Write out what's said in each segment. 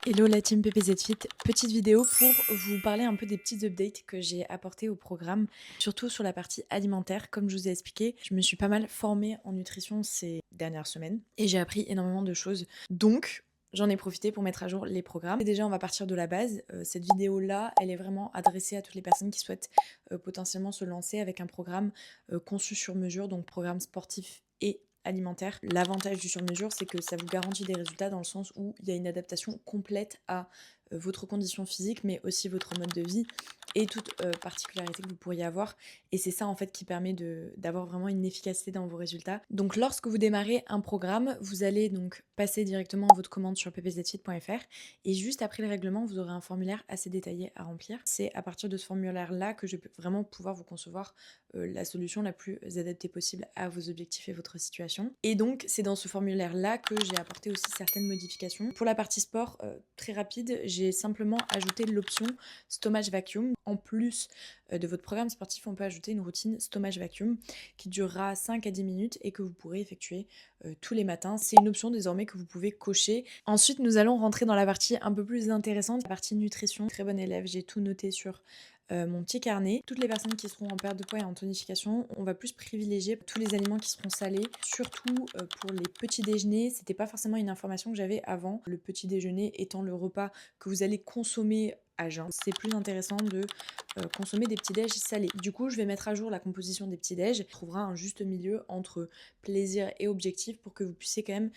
Hello la team PPZ Fit, petite vidéo pour vous parler un peu des petites updates que j'ai apportées au programme, surtout sur la partie alimentaire. Comme je vous ai expliqué, je me suis pas mal formée en nutrition ces dernières semaines et j'ai appris énormément de choses. Donc, j'en ai profité pour mettre à jour les programmes. Et déjà, on va partir de la base. Cette vidéo-là, elle est vraiment adressée à toutes les personnes qui souhaitent potentiellement se lancer avec un programme conçu sur mesure, donc programme sportif et alimentaire. L'avantage du sur-mesure, c'est que ça vous garantit des résultats dans le sens où il y a une adaptation complète à votre condition physique, mais aussi votre mode de vie et toute particularité que vous pourriez avoir. Et c'est ça en fait qui permet d'avoir vraiment une efficacité dans vos résultats. Donc lorsque vous démarrez un programme, vous allez donc passer directement votre commande sur ppzfit.fr et juste après le règlement, vous aurez un formulaire assez détaillé à remplir. C'est à partir de ce formulaire-là que je vais vraiment pouvoir vous concevoir la solution la plus adaptée possible à vos objectifs et votre situation. Et donc, c'est dans ce formulaire-là que j'ai apporté aussi certaines modifications. Pour la partie sport, très rapide, j'ai simplement ajouté l'option Stomach Vacuum. En plus de votre programme sportif, on peut ajouter une routine Stomach Vacuum qui durera 5 à 10 minutes et que vous pourrez effectuer tous les matins. C'est une option désormais que vous pouvez cocher. Ensuite, nous allons rentrer dans la partie un peu plus intéressante, la partie nutrition. Très bonne élève, j'ai tout noté sur mon petit carnet. Toutes les personnes qui seront en perte de poids et en tonification, on va plus privilégier tous les aliments qui seront salés, surtout pour les petits déjeuners. C'était pas forcément une information que j'avais avant. Le petit déjeuner étant le repas que vous allez consommer à jeun. C'est plus intéressant de consommer des petits déj salés. Du coup, je vais mettre à jour la composition des petits déj. On trouvera un juste milieu entre plaisir et objectif pour que vous puissiez quand même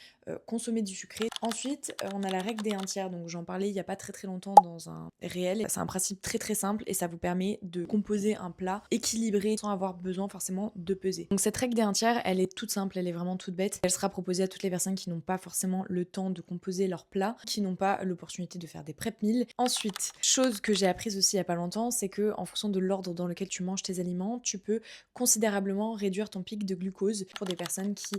consommer du sucré. Ensuite, on a la règle des 1/3, donc j'en parlais il y a pas très longtemps dans un réel. C'est un principe très simple et ça vous permet de composer un plat équilibré sans avoir besoin forcément de peser. Donc cette règle des 1/3, elle est toute simple, elle est vraiment toute bête. Elle sera proposée à toutes les personnes qui n'ont pas forcément le temps de composer leur plat, qui n'ont pas l'opportunité de faire des prep meals. Ensuite, chose que j'ai apprise aussi il y a pas longtemps, c'est que en fonction de l'ordre dans lequel tu manges tes aliments, tu peux considérablement réduire ton pic de glucose pour des personnes qui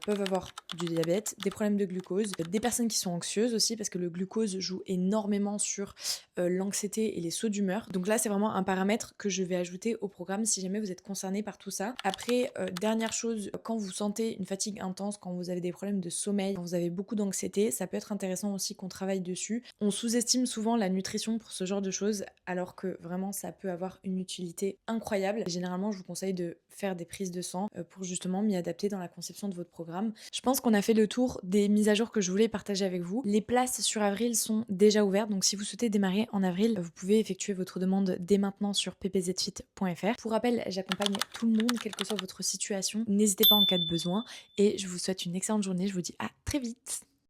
peuvent avoir du diabète, des problèmes de glucose, des personnes qui sont anxieuses aussi parce que le glucose joue énormément sur l'anxiété et les sauts d'humeur. Donc là, c'est vraiment un paramètre que je vais ajouter au programme si jamais vous êtes concerné par tout ça. Après, dernière chose, quand vous sentez une fatigue intense, quand vous avez des problèmes de sommeil, quand vous avez beaucoup d'anxiété, ça peut être intéressant aussi qu'on travaille dessus. On sous-estime souvent la nutrition pour ce genre de choses, alors que vraiment ça peut avoir une utilité incroyable. Généralement, je vous conseille de faire des prises de sang pour justement m'y adapter dans la conception de votre programme. Je pense qu'on a fait le tour des mises à jour que je voulais partager avec vous. Les places sur avril sont déjà ouvertes, donc si vous souhaitez démarrer en avril, vous pouvez effectuer votre demande dès maintenant sur ppzfit.fr. Pour rappel, j'accompagne tout le monde, quelle que soit votre situation. N'hésitez pas en cas de besoin et je vous souhaite une excellente journée. Je vous dis à très vite.